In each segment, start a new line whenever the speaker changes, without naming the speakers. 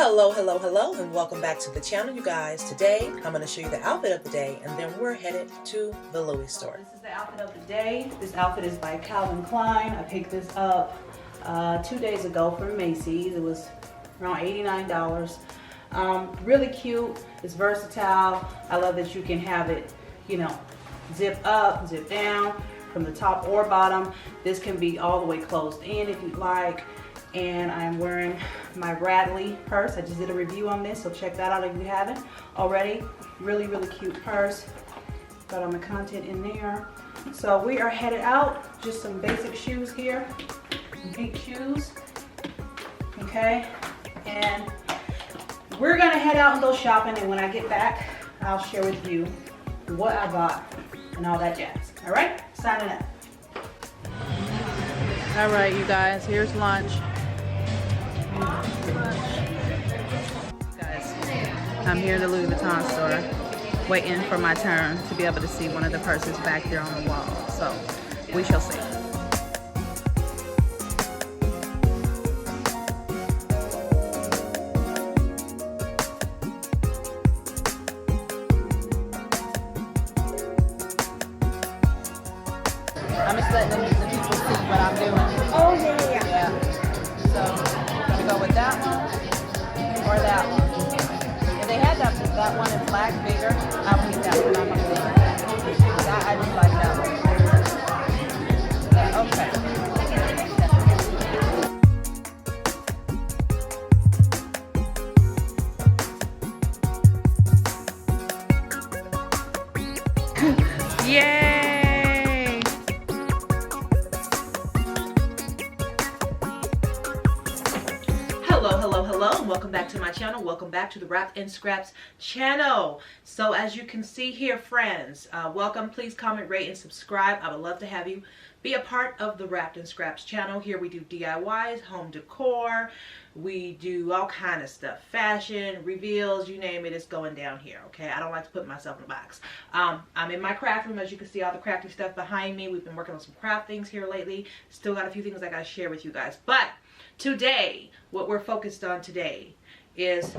Hello, and welcome back to the channel, you guys. Today, I'm going to show you the outfit of the day, and then we're headed to the Louis store.
This is the outfit of the day. This outfit is by Calvin Klein. I picked this up 2 days ago from Macy's. It was around $89. Really cute. It's versatile. I love that you can have it, zip up, zip down, from the top or bottom. This can be all the way closed in if you'd like. And I'm wearing my Radley purse. I just did a review on this, so check that out if you haven't already. Really cute purse. Got all my content in there. So we are headed out. Just some basic shoes here. Pink shoes. Okay. And we're gonna head out and go shopping, and when I get back, I'll share with you what I bought and all that jazz. All right? Signing up. All right, you guys, here's lunch. Guys, I'm here in the Louis Vuitton store, waiting for my turn to be able to see one of the purses back there on the wall. So, we shall see. I'm just letting the people see what I'm doing.
Oh, yeah.
So, I'm gonna go with that one or that one. If they had that one in black bigger, I would get that one. I'm gonna leave that. I just like that one. Okay. Yay! Hello, and welcome back to my channel. Welcome back to the Wrapped in Scraps channel. So as you can see here, friends, welcome. Please comment, rate, and subscribe. I would love to have you be a part of the Wrapped in Scraps channel. Here we do DIYs, home decor, we do all kind of stuff, fashion, reveals, you name it, it's going down here. Okay, I don't like to put myself in a box. I'm in my craft room. As you can see, all the crafty stuff behind me. We've been working on some craft things here lately. Still got a few things I gotta share with you guys, but today, what we're focused on today is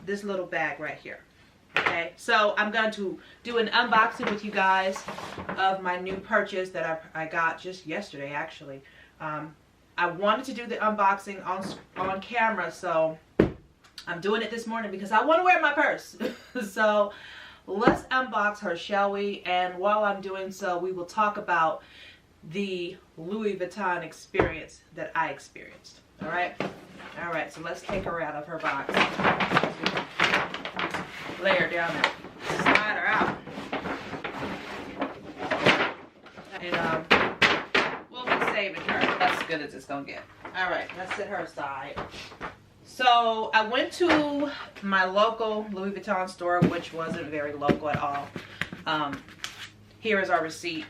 this little bag right here. Okay, so I'm going to do an unboxing with you guys of my new purchase that I got just yesterday, actually. I wanted to do the unboxing on camera, so I'm doing it this morning because I want to wear my purse. So let's unbox her, shall we? And while I'm doing so, we will talk about the Louis Vuitton experience that I experienced. All right, so let's take her out of her box. Lay her down there, slide her out, and we'll be saving her. That's as good as it's gonna get. All right, let's set her aside. So I went to my local Louis Vuitton store, which wasn't very local at all. Here is our receipt.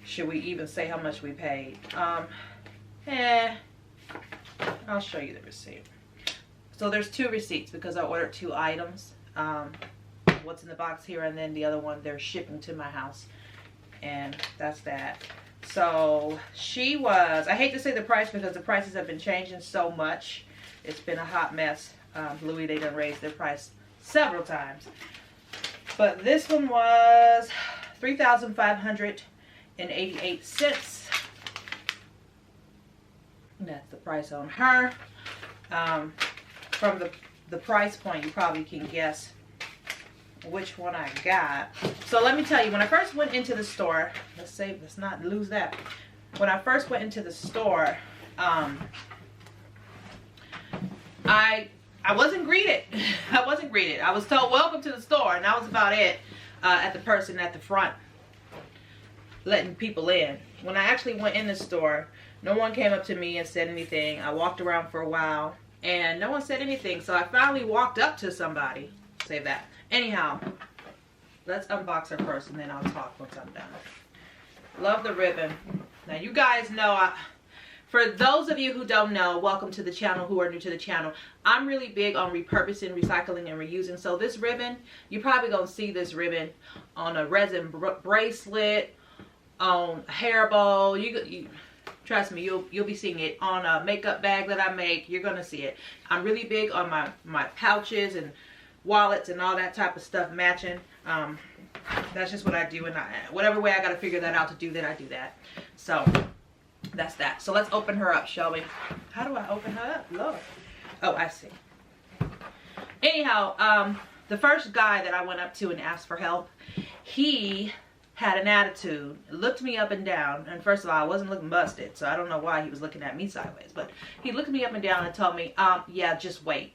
Should we even say how much we paid? I'll show you the receipt. So there's two receipts because I ordered two items. What's in the box here, and then the other one they're shipping to my house. And that's that. So she was, I hate to say the price because the prices have been changing so much. It's been a hot mess. Louis, they done raised their price several times. But this one was $3,588. That's the price on her. From the price point, you probably can guess which one I got. So let me tell you, when I first went into the store, let's not lose that. When I first went into the store, I wasn't greeted. I wasn't greeted. I was told welcome to the store, and that was about it. At the person at the front letting people in. When I actually went in the store, no one came up to me and said anything. I walked around for a while and no one said anything, so I finally walked up to somebody. Save that. Anyhow, let's unbox her first and then I'll talk once I'm done. Love the ribbon. Now you guys know, for those of you who don't know, welcome to the channel, who are new to the channel. I'm really big on repurposing, recycling, and reusing. So this ribbon, you're probably gonna see this ribbon on a resin bracelet, on a hair bow. You Trust me, you'll be seeing it on a makeup bag that I make. You're gonna see it. I'm really big on my pouches and wallets and all that type of stuff matching. That's just what I do, and whatever way I gotta figure that out to do that, I do that. So that's that. So let's open her up, shall we? How do I open her up, Lord? Oh, I see. Anyhow, the first guy that I went up to and asked for help, he had an attitude, looked me up and down, and first of all, I wasn't looking busted, so I don't know why he was looking at me sideways, but he looked me up and down and told me, yeah, just wait.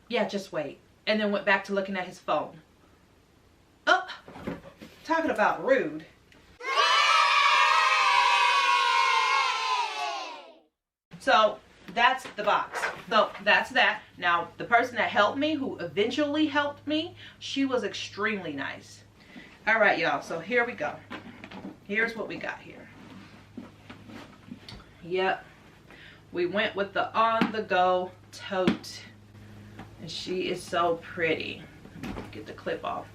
Yeah, just wait. And then went back to looking at his phone. Oh, talking about rude. So that's the box. So that's that. Now, the person that helped me, who eventually helped me, she was extremely nice. All right, y'all, so here we go. Here's what we got here. Yep, we went with the on-the-go tote, and she is so pretty. Get the clip off.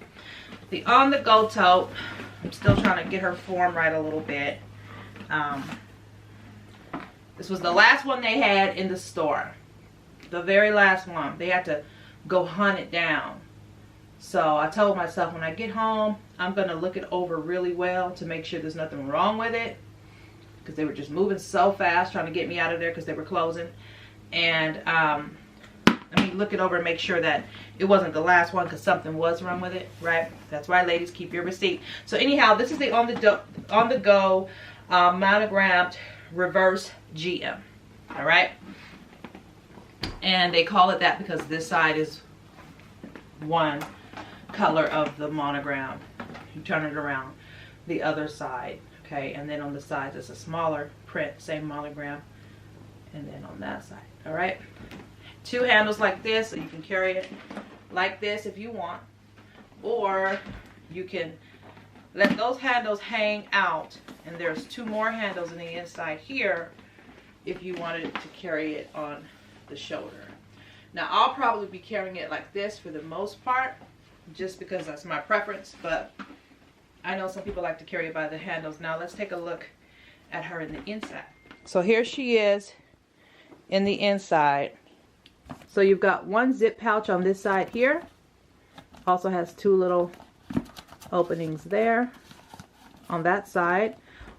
The on-the-go tote, I'm still trying to get her form right a little bit. This was the last one they had in the store. The very last one. They had to go hunt it down. So I told myself when I get home, I'm going to look it over really well to make sure there's nothing wrong with it. Because they were just moving so fast trying to get me out of there because they were closing. And let me look it over and make sure that it wasn't the last one because something was wrong with it, right? That's right, ladies, keep your receipt. So anyhow, this is the on-the-go monogrammed reverse GM, all right? And they call it that because this side is one color of the monogram. You turn it around, the other side, okay? And then on the sides it's a smaller print, same monogram, and then on that side, all right? Two handles like this, so you can carry it like this if you want, or you can let those handles hang out, and there's two more handles on the inside here if you wanted to carry it on the shoulder. Now, I'll probably be carrying it like this for the most part, just because that's my preference, but I know some people like to carry it by the handles. Now, let's take a look at her in the inside. So here she is in the inside. So you've got one zip pouch on this side here. Also has two little openings there on that side.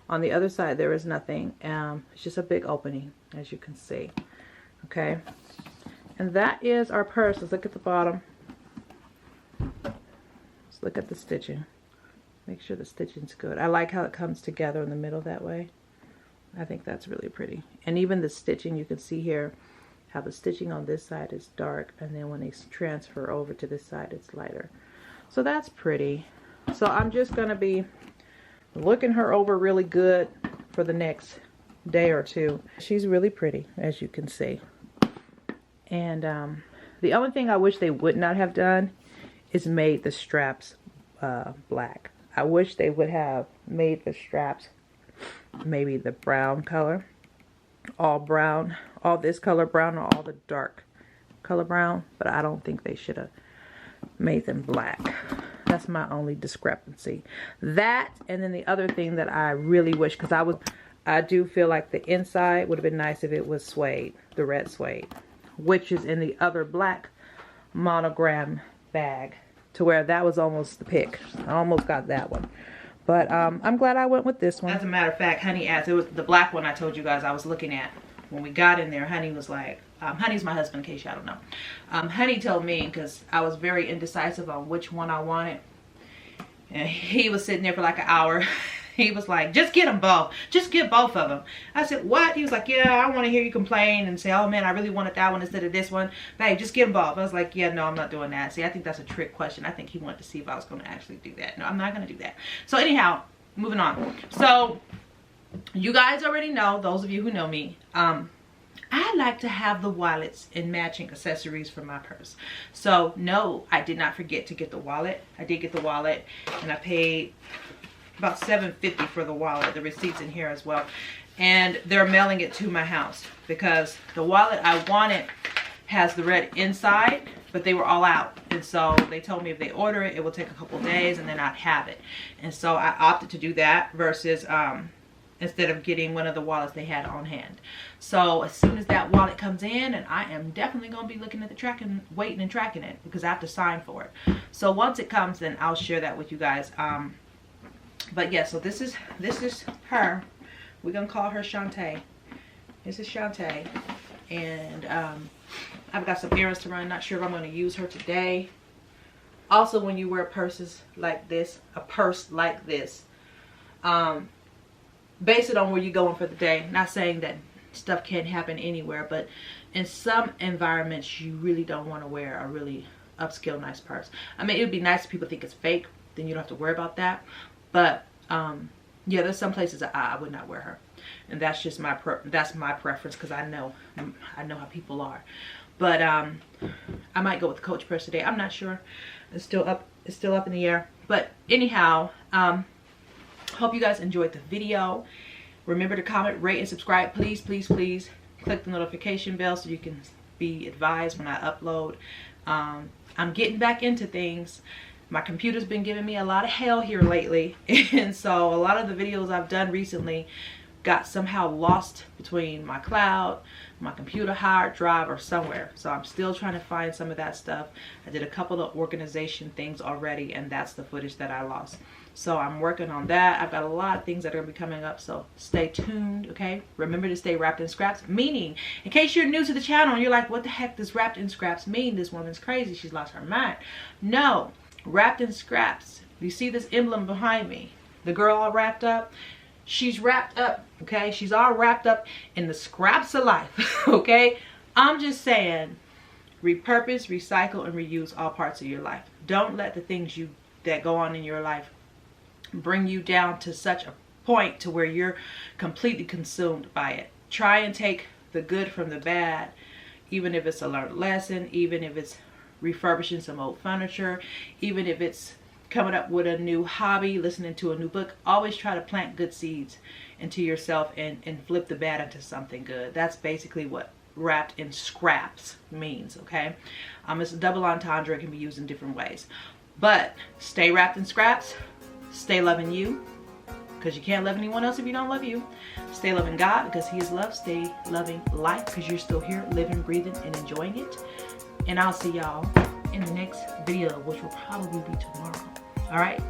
On the other side there is nothing. It's just a big opening, as you can see. Okay, and that is our purse. Let's look at the bottom. Let's look at the stitching. Make sure the stitching's good. I like how it comes together in the middle that way. I think that's really pretty. And even the stitching, you can see here how the stitching on this side is dark, and then when they transfer over to this side it's lighter. So that's pretty. So I'm just going to be looking her over really good for the next day or two. She's really pretty, as you can see. And the only thing I wish they would not have done is made the straps black. I wish they would have made the straps maybe the brown color. All brown. All this color brown or all the dark color brown. But I don't think they should have made them black. That's my only discrepancy. That, and then the other thing that I really wish, because I do feel like the inside would have been nice if it was suede, the red suede, which is in the other black monogram bag, to where that was almost the pick. I almost got that one. But I'm glad I went with this one. As a matter of fact, Honey asked, it was the black one I told you guys I was looking at. When we got in there, Honey was like, Honey's my husband, in case y'all don't know. Honey told me, because I was very indecisive on which one I wanted. And he was sitting there for like an hour. He was like, just get them both. Just get both of them. I said, what? He was like, yeah, I want to hear you complain and say, oh man, I really wanted that one instead of this one. Babe, just get them both. I was like, yeah, no, I'm not doing that. See, I think that's a trick question. I think he wanted to see if I was going to actually do that. No, I'm not going to do that. So anyhow, moving on. So you guys already know, those of you who know me, I like to have the wallets and matching accessories for my purse. So no, I did not forget to get the wallet. I did get the wallet, and I paid about $7.50 for the wallet. The receipt's in here as well. And they're mailing it to my house because the wallet I wanted has the red inside, but they were all out. And so they told me if they order it, it will take a couple days and then I'd have it. And so I opted to do that versus instead of getting one of the wallets they had on hand. So as soon as that wallet comes in, and I am definitely going to be looking at the tracking, waiting and tracking it, because I have to sign for it. So once it comes, then I'll share that with you guys. But yeah, so this is her. We're going to call her Shantae. This is Shantae. And I've got some errands to run. Not sure if I'm going to use her today. Also, when you wear purses like this, a purse like this, base it on where you're going for the day. Not saying that stuff can't happen anywhere, but in some environments you really don't want to wear a really upscale nice purse. I mean, it would be nice if people think it's fake, then you don't have to worry about that. But yeah, there's some places I would not wear her, and that's just my preference, because I know how people are. But I might go with the Coach purse today. I'm not sure. It's still up in the air. But anyhow, hope you guys enjoyed the video. Remember to comment, rate, and subscribe. Please, please, please click the notification bell so you can be advised when I upload. I'm getting back into things. My computer's been giving me a lot of hell here lately. And so a lot of the videos I've done recently got somehow lost between my cloud, my computer hard drive, or somewhere. So I'm still trying to find some of that stuff. I did a couple of organization things already, and that's the footage that I lost. So I'm working on that. I've got a lot of things that are going to be coming up, so stay tuned, okay? Remember to stay wrapped in scraps, meaning, in case you're new to the channel and you're like, what the heck does wrapped in scraps mean? This woman's crazy. She's lost her mind. No, wrapped in scraps. You see this emblem behind me? The girl all wrapped up? She's wrapped up, okay? She's all wrapped up in the scraps of life, okay? I'm just saying, repurpose, recycle, and reuse all parts of your life. Don't let the things that go on in your life bring you down to such a point to where you're completely consumed by it. Try and take the good from the bad, even if it's a learned lesson, even if it's refurbishing some old furniture, even if it's coming up with a new hobby, listening to a new book. Always try to plant good seeds into yourself and flip the bad into something good. That's basically what wrapped in scraps means, okay? It's a double entendre. It can be used in different ways. But stay wrapped in scraps. Stay loving you, because you can't love anyone else if you don't love you. Stay loving God, because He is love. Stay loving life, because you're still here, living, breathing, and enjoying it. And I'll see y'all in the next video, which will probably be tomorrow. All right?